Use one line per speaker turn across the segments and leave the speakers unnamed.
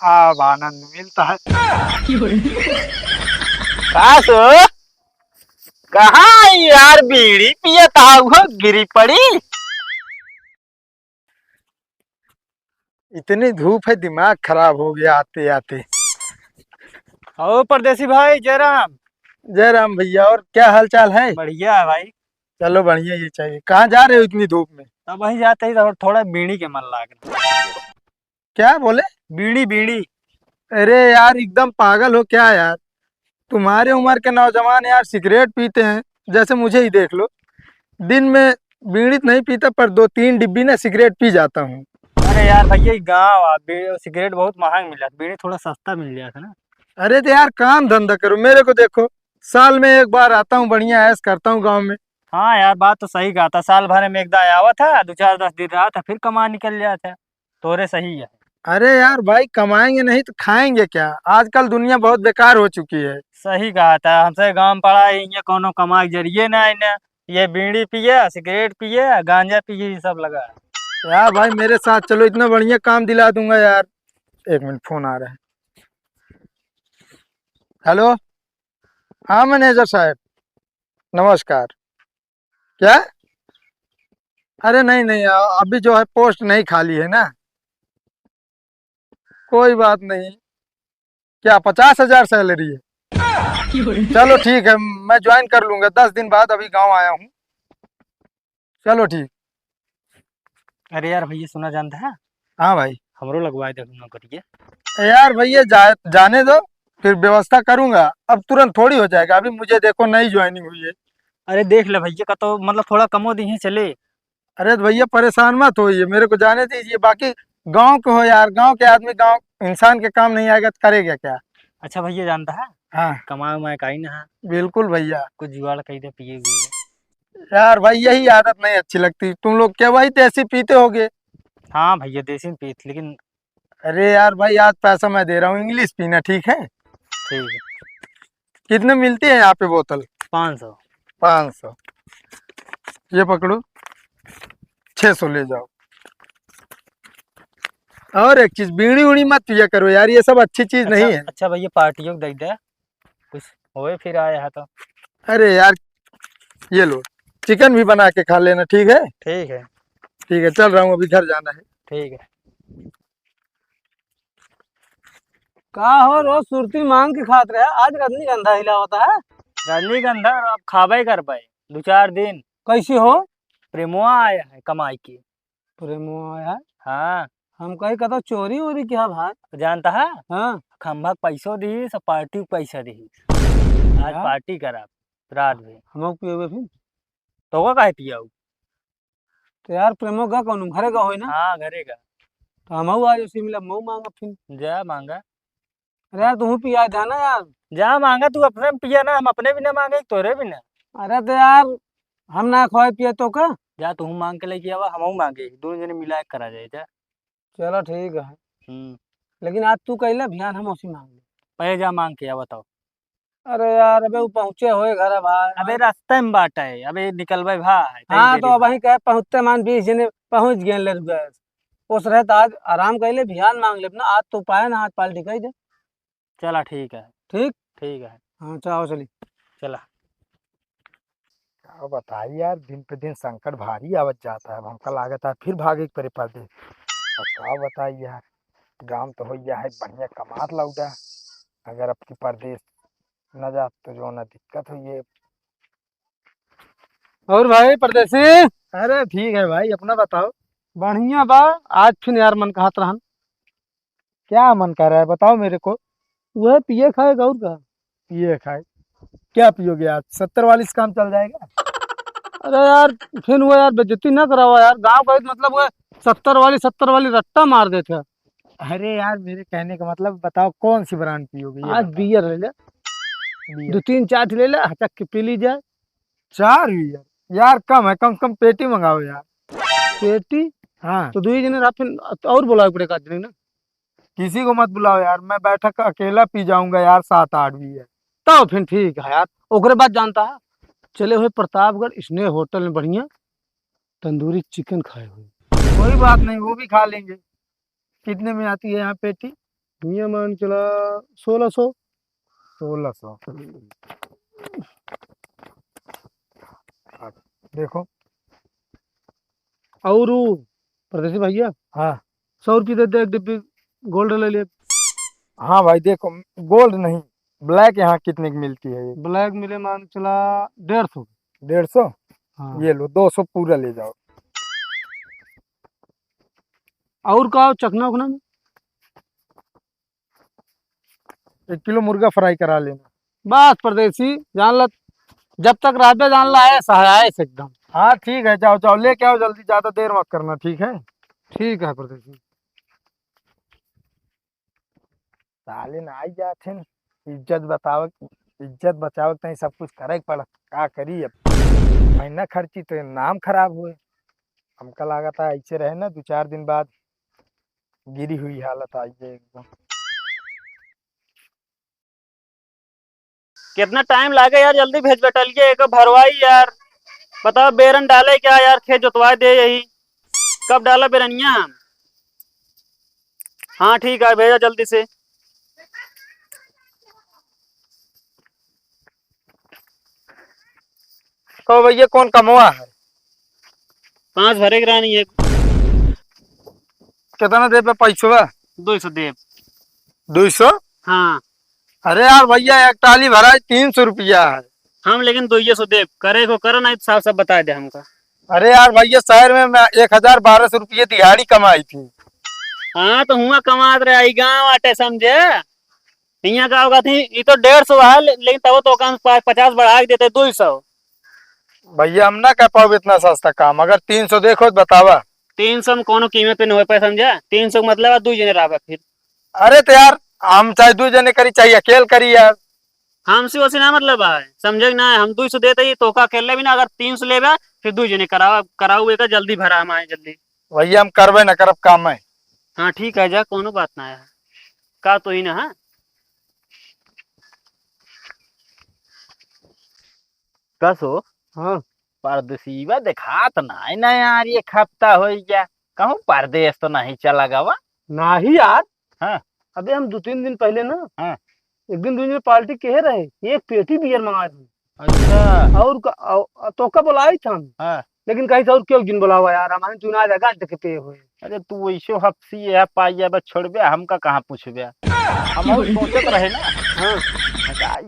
अब आनंद मिलता है।
कासो कहाँ यार बीड़ी पियता हुआ गिरी पड़ी।
इतनी धूप है, दिमाग खराब हो गया आते आते।
ओ परदेसी भाई जयराम।
जय राम भैया, और क्या हाल चाल है?
बढ़िया है भाई।
चलो बढ़िया, ये चाहिए। कहाँ जा रहे हो इतनी धूप में?
अब वहीं जाते ही तो थोड़ा बीड़ी के मन लाग रहा।
क्या बोले?
बीड़ी बीड़ी।
अरे यार, एकदम पागल हो क्या यार? तुम्हारे उम्र के नौजवान यार सिगरेट पीते हैं, जैसे मुझे ही देख लो। दिन में बीड़ी तो नहीं पीता, पर 2-3 डिब्बी ना सिगरेट पी जाता हूँ।
अरे यार भैया गाँव सिगरेट बहुत महंग मिल जाता, बीड़ी थोड़ा सस्ता मिल जाता ना।
अरे तो यार काम धंधा करो, मेरे को देखो। साल में एक बार आता हूँ, बढ़िया ऐश करता हूँ गाँव में।
हाँ यार बात तो सही कहा था, साल भर में एकदा आया था, 2-4-10 दिन रहा था, फिर कमा निकल जाता है। तोरे सही है।
अरे यार भाई, कमाएंगे नहीं तो खाएंगे क्या? आजकल दुनिया बहुत बेकार हो चुकी है।
सही कहा था, हमसे गांव पड़ा ये कोनो कमाई के जरिए ना इन्हें। ये बीड़ी पिए, सिगरेट पिए, गांजा पिए, ये सब लगा है।
यार भाई मेरे साथ चलो, इतना बढ़िया काम दिला दूंगा यार। एक मिनट, फोन आ रहा है। हेलो। हाँ मैनेजर साहब, नमस्कार। क्या? अरे नहीं नहीं, अभी जो है पोस्ट नहीं खाली है ना। कोई बात नहीं। क्या 50,000 सैलरी है? चलो ठीक है, मैं ज्वाइन कर लूंगा 10 दिन बाद, अभी गांव आया हूँ। चलो ठीक।
अरे यार भैया सुना जानता है,
हाँ भाई।
हमरो लगवाए दे नौकरी।
यार भैया जाने दो, फिर व्यवस्था करूंगा। अब तुरंत थोड़ी हो जाएगा, अभी मुझे देखो नई ज्वाइनिंग हुई है।
अरे देख ले भैया का तो मतलब थोड़ा कमो दी चले।
अरे तो भैया परेशान मत होइए, मेरे को जाने दीजिए। बाकी गांव के हो यार, गांव के आदमी, गांव इंसान के काम नहीं आएगा तो करेगा क्या?
अच्छा भैया जानता है,
हाँ
कमाए उमाए का ही ना है,
बिल्कुल भैया।
कुछ जुगाड़ कही दे पिए हुए।
यार भाई यही आदत नहीं अच्छी लगती, तुम लोग क्या वही देसी पीते होगे?
हाँ भैया देसी में पीत लेकिन।
अरे यार भाई, आज पैसा मैं दे रहा हूँ, इंग्लिश पीना, ठीक है?
ठीक है।
कितने मिलती है यहाँ पे बोतल?
500।
500। ये पकड़ो, 600 ले जाओ। और एक चीज, बीड़ी उड़ी मत पिया करो यार, ये सब अच्छी चीज
अच्छा
नहीं है।
अच्छा भैया पार्टियों को दे दे कुछ, होए फिर आया है तो।
अरे यार, ये लो, चिकन भी बना के खा लेना, ठीक है?
ठीक है।
ठीक है, चल रहा हूँ, अभी घर जाना है।
ठीक है।
का हो रोज सुरती मांग के खात रहे, आज रजनीगंधा हिला होता है।
रजनीगंधा अब खाबे कर पाए 2-4 दिन।
कैसे हो?
प्रेमुआ आया है कमाई की।
प्रेमो आया।
हाँ।
हम कहीं कहता चोरी वोरी क्या भाई?
जानता है,
हाँ।
खंभा पैसों दी सब पार्टी को पैसा दी। आज
यार
पार्टी करा रात में।
हम पिए फिर।
तो का काहे पिया हूँ?
तो यार प्रेमो का कौन घरे का होई ना?
हाँ घरे का।
तो हम आज उसी मिला मऊ मांगा फिर।
जा मांगा।
अरे यार तू पिया था ना यार।
जा मांगा, तू अपने में पिया ना, हम अपने भी ना मांगे तोरे भी ना।
अरे तो यार हम ना खोए पिए तो का।
जा तू मांग के लेके आवा, हम मांगे, दोनों जने मिला के करा जाए जा।
चलो ठीक है,
हम्म।
लेकिन आज तू कहला ध्यान हम उसी मांग ले।
पहले जा मांग के आ बताओ।
अरे यार अबे वो पहुंचे होए घर भाई।
अबे रास्ते में बाटा है, अबे निकलबे भाई
हाँ तो अब वहीं कहे पहुंचते मान 20 जने पहुंच गए ले गए। उस रहे तो आज आराम कर ले, ध्यान मांग ले अपना, आज तो पाए ना, आज पाल्टी कही दे।
चला ठीक है।
ठीक।
ठीक है।
हाँ चलो चली।
चला।
क्या बताइए यार, दिन पे दिन संकट भारी आवत जाता है। अब हमका लागत है फिर भागे के परे परदेश। और क्या बताइए यार, काम तो हो गया है, बढ़िया कमात लौटा। अगर अब की परदेश न जा तो जो ना दिक्कत हुई है।
और भाई परदेसी?
अरे ठीक है भाई, अपना बताओ।
बढ़िया बा। आज फिर यार मन कहत रहन।
क्या मन कर रहा है बताओ मेरे को।
वह पिए खाए गौर का।
पिए खाए? क्या पियोगे आज? 70 वाली से काम चल जाएगा?
अरे यार फिर वो यार बेइज्जती ना करावा यार, गांव का मतलब वो 70 वाली रट्टा मार देते।
अरे यार, मेरे कहने का मतलब बताओ, कौन सी ब्रांड पियोगे ये
आज
बताओ।
बियर ले ले,
बियर?
2-3 चाट ले ले, हटक के पी ली जाए।
4 बियर यार कम है, कम से कम पेटी मंगाओ यार।
पेटी?
हाँ।
तो 2 जने रहा फिर और बुलाओ पड़ेगा आदमी ना।
किसी को मत बुलाओ यार, मैं बैठक अकेला पी जाऊंगा यार, 7-8 बियर।
तो फिर ठीक है यार। ओकरे बाद जानता है, चले हुए प्रतापगढ़ स्नेह होटल में बढ़िया तंदूरी चिकन खाए हुए।
कोई बात नहीं, वो भी खा लेंगे। कितने में आती है यहाँ पेटी?
ये मान चला 1600।
1600। देखो।
और वो परदेसी भैया
हाँ
100 रुपये दे दे, एक डिब्बी गोल्ड ले ले।
हाँ भाई देखो, गोल्ड नहीं, ब्लैक यहाँ कितने की मिलती है ये?
ब्लैक मिले मान चला 150।
150।
हाँ।
ये लो 200 पूरा ले जाओ।
और का चखना उखना में?
1 किलो मुर्गा फ्राई करा लेना।
बस परदेसी जान ला, जब तक राबे जान ला है सहाय से एकदम।
हाँ ठीक है, जाओ जाओ लेके आओ जल्दी, ज्यादा देर मत करना, ठीक है?
ठीक है परदेसी।
साले ना आई जाते हैं, इज्जत बतावक, इज्जत बचावक नहीं, सब कुछ करे के पड़ा, का करी अब? महीना खर्ची तो नाम खराब हुए। हमका लगा था ऐसे रहे ना, 2 4 दिन बाद गिरी हुई हालत आई है एकदम।
कितना टाइम लागे यार, जल्दी भेज बटलिए एक भरवाई यार। बताओ बेरन डाले क्या यार, खेत जोतवा दे यही। कब डाला बेरनिया? हाँ ठीक है, भेजा जल्दी से।
तो भैया कौन कमवा है?
5 भरे की रानी है।
कितना दे पे पैसा?
200 दे।
200?
हाँ
अरे यार भैया एक टाली भरा है 300 रुपया है।
हम लेकिन 200 दे, करे को करो नहीं तो साफ साफ बता दे हमका।
अरे यार भैया शहर में मैं 1000 1200 रुपये दिहाड़ी कमाई थी।
हाँ तो हुआ कमात रहे आई गाँव आटे समझे। यहाँ का होगा थी ये तो 150 है, लेकिन तब तो काम 50 बढ़ा के देते 200।
भैया हम ना कर पाओ इतना सस्ता काम, अगर 300 देखो तो बतावा।
300 में कोनो कीमत पे नहीं हो पाए समझा। 300 का मतलब 2 जने रहा फिर।
अरे तो यार हम चाहे 2 जने करी चाहिए अकेले करी यार।
हमसे वैसे ना मतलब है समझे कि ना, हम 200 देते ही तो का खेल भी ना, अगर 300 लेबा फिर 2 जने कराओ कराओ एक जल्दी भरा हम आए जल्दी।
भैया हम करबे न करब काम में।
हाँ ठीक है जा, कोनो बात ना है का तो ही ना। हाँ कसो
हाँ
परदेसीवा दिखात नहीं ना यार, ये हफ्ता हो गया कहूँ परदेश तो नहीं चला गवा।
ना ही यार।
हाँ
अबे हम 2 3 दिन पहले ना,
हाँ
एक दिन 2 दिन पार्टी कहे रहे, एक पेटी बियर मंगाए थे।
अच्छा
तो का बुलाई था हम,
हाँ।
लेकिन कहीं से और क्यों दिन बुलावा यार, हमारे चुना जगह देखे पे हुए।
अरे तू वैसे हफ्सी है पाइया बस छोड़बे, हमका कहाँ पूछबे। हम और सोचत रहे ना।
हाँ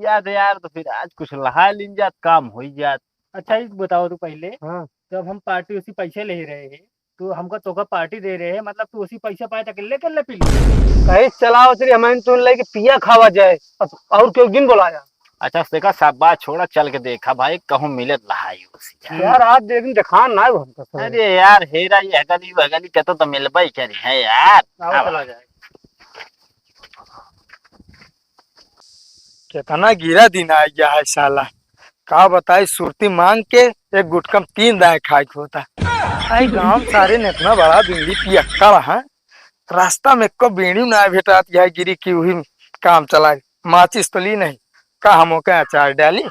याद यार तो फिर आज कुछ लहा लिन जात काम हो जात। अच्छा ये बताओ तू पहले,
हाँ।
जब हम पार्टी उसी पैसे ले रहे हैं तो हमको तोका पार्टी दे रहे हैं, मतलब तू उसी पैसा पाए तो अकेले कर ले पी।
कहीं चलाओ चली हमारे तो लेके पिया खावा जाए, और क्यों दिन बुलाया।
अच्छा देखा सब बात छोड़ा, चल के देखा भाई कहूँ मिले लहाई उसी
यार आज दिन दिखा ना है हमको।
अरे यार हेरा ये हगली वगली कहते तो मिलबा ही करी है यार।
आओ चला जाए।
कितना गिरा दिन आ गया है साला, का बताई सुरती मांग के एक गुटकम 3 दाए खाए के होता। आई गांव सारे ने इतना बड़ा बीड़ी पियक्कड़ है, रास्ता में को बीड़ी ना भेटा यह गिरी की हुई काम चला। माचिस तो ली नहीं, का हम के अचार डाली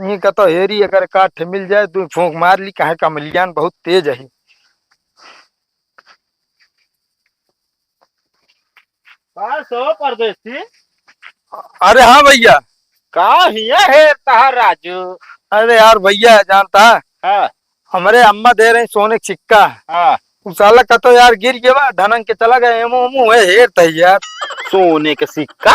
ये का तो हेरी, अगर काठ मिल जाए तो फूंक मार ली, कहे का मिलियान बहुत तेज है।
परदेसी
अरे हाँ भैया।
का हिया है तहार राजू।
अरे यार भैया जानता है,
हाँ
हमारे अम्मा दे रहे सोने का सिक्का।
हाँ
उस साला का तो यार गिर गया, धनंग के चला गया, एमो एमो है हेर तही यार।
सोने का सिक्का।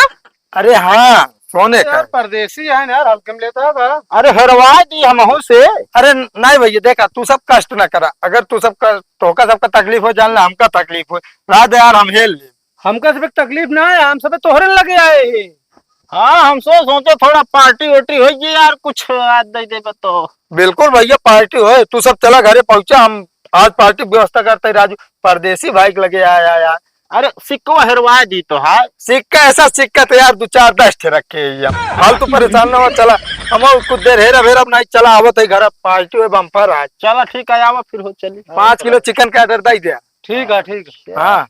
अरे हाँ सोने का।
यार परदेसी है ना यार, हल्कम लेता है।
अरे हरवा दी हम से।
अरे नहीं भैया देखा, तू सब कष्ट ना करा, अगर तू सबका तोका सबका तकलीफ हो जानला हमका तकलीफ हो, रात यार हम हेल ले।
हमका सब तकलीफ ना है, हम सब तोहरे लगे आए हैं।
हाँ हम सोचे थोड़ा पार्टी वार्टी होगी यार, कुछ आज दे दे तो।
बिल्कुल भैया पार्टी हो, तू सब चला घरे पहुंचा, हम आज पार्टी व्यवस्था करते हैं। राजू परदेसी बाइक लगे आया यार।
अरे सिक्को हरवा दी तो है।
सिक्का ऐसा सिक्का तो यार 2 4 10 ठे रखे हैं, फालतू परेशान ना हो। चला हम कुछ देर हेरा फेरा नहीं, चला आवत है घर पार्टी हुए बम्पर आज।
चलो ठीक है आवा फिर हो चली।
5 किलो चिकन का ऑर्डर दे दिया।
ठीक है ठीक है।
हाँ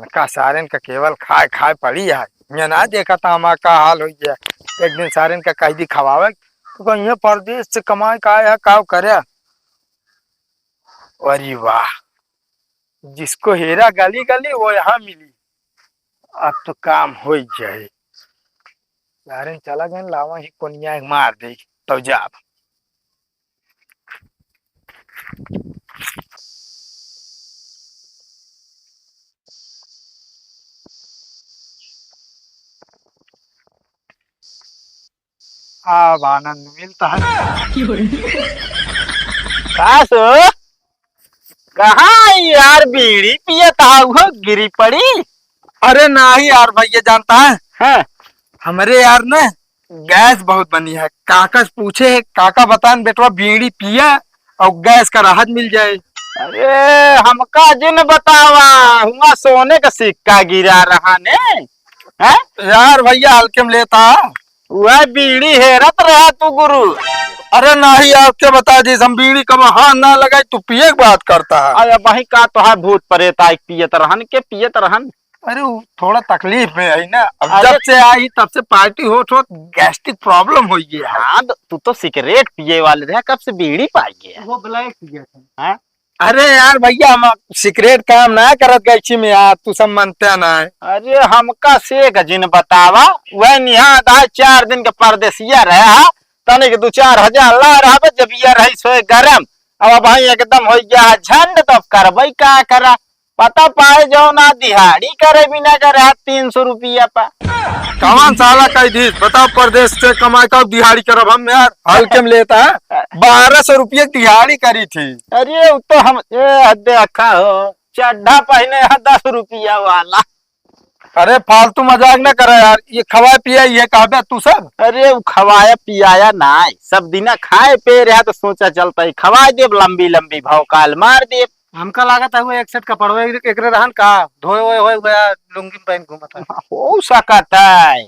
का सारेन का केवल खाए खाए पड़ी है, मैं ना देखा था हमारा का हाल हो गया। एक दिन सारेन का कह दी खवावे तो कहीं परदेश से कमाए का आया का करे। अरे वाह जिसको हेरा गली गली वो यहाँ मिली। अब तो काम हो ही जाए। यार चला गए लावा ही कोनिया मार दे तो जा। अब आनंद मिलता है।
कासो कहाँ यार बीड़ी पियता हुआ गिरी पड़ी।
अरे नहीं यार भैया जानता है
हाँ
हमारे यार ना गैस बहुत बनी है। काका से पूछे काका बतान बेटवा बीड़ी पिया और गैस का राहत मिल जाए।
अरे हमका जिन बतावा हुआ सोने का सिक्का गिरा रहा ने है।
यार भैया हल्के में लेता।
वह बीड़ी हेरत रहा तू गुरु।
अरे नहीं आपके बता दी हम बीड़ी कब हाथ ना लगाई तू पिए की बात करता है।
अरे वही का तो है भूत प्रेत आई पियत रहन के पियत रहन।
अरे वो थोड़ा तकलीफ में है ना। अब
अरे-
जब से आई तब से पार्टी होत गैस्ट्रिक प्रॉब्लम हो गई है।
हाँ तू तो सिगरेट पिए वाले रहे कब से बीड़ी पाई गया।
वो ब्लैक पिया था।
हाँ?
अरे यार भैया हम सिगरेट काम ना करत गई में यार तू सब मानते ना है।
अरे हमका से जिन बतावा वह निहाद है 4 दिन के परदेसिया रहा तनिक 2-4 हजार ला रहा जब ये रही सोए गरम। अब भाई एकदम हो गया झंड तो करबई का करा पता पाए जो ना दिहाड़ी करे बिना करे 300 रुपया पा।
कौन साला कही दी बताओ परदेश से कमाई का दिहाड़ी करब हम यार हल्के में लेता है। 1200 रुपये दिहाड़ी करी थी।
अरे वो तो हम देखा हो चड्ढा पहने है 10 रुपया वाला।
अरे फालतू मजाक न करे यार ये खवाए पिया ये कहबे तू सब।
अरे वो खवाया पियाया ना सब दिन खाए पे रहा तो सोचा चलता ही खवा देव लंबी लंबी भौकाल मार देव।
हमका लागत है वो एक सेट कपड़वा एकरे रहन का धोए होए गया लुंगी में पहन घूमत है।
हो सकता है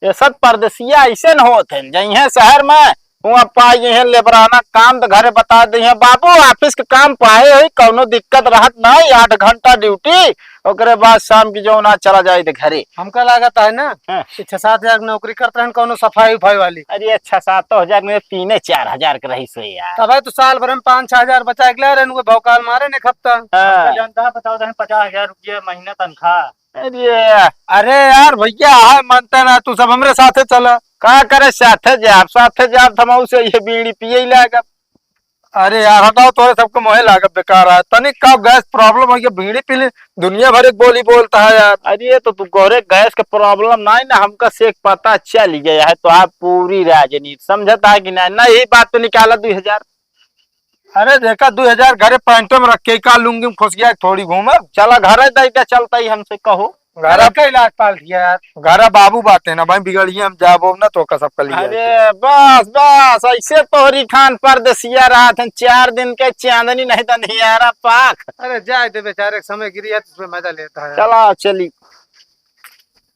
ये सब परदेसिया ऐसे न होते हैं जही शहर में वहाँ पाए हैं लेबराना काम तो घरे बता दी है बाबू ऑफिस के काम पाए हो कौनो दिक्कत रहत नहीं 8 घंटा ड्यूटी ओकरे बाद शाम की जो ना चला जाए तो घरे।
हमका लागत है ना
हाँ।
6-7 हजार नौकरी करते हैं कौनो सफाई उफाई वाली।
अरे 6-7 हजार में 3-4 हजार के रही सो यार।
तब तो साल भर में 5-6 हजार बचा के ले भौकाल मारे ने खपता।
हाँ।
जानता है बताओ 50,000 रुपया महीना तनख्वाह।
अरे
अरे यार भैया है मानते ना तू सब हमरे साथे चला।
का करे साथे जाब थमाऊ से ये बीड़ी पिए लागा।
अरे यार हटाओ तोरे सबको मोहे लागत बेकार है तनिक का गैस प्रॉब्लम हो गया बीड़ी पी ले दुनिया भर एक बोली बोलता है यार।
अरे तो तू गोरे गैस का प्रॉब्लम नहीं ना हमका से पता चल गया है तो आप पूरी राजनीति समझता है कि नहीं यही बात तो निकाला 2000।
अरे देखा 2000 घरे पैंटो में रख के का लुंगी में खुश गया थोड़ी घूमे
चला घर दैका चलता ही हमसे कहो।
घर
का इलाज पाल दिया यार।
घर बाबू बातें ना भाई बिगड़िए हम जाबो ना तो का सब कर लिया।
अरे बस ऐसे तोहरी खान परदेसिया रहा था 4 दिन के चांदनी नहीं तो नहीं पाक।
अरे जाए दे बेचारे समय गिरी है तो उसमें मजा लेता है।
चला चली।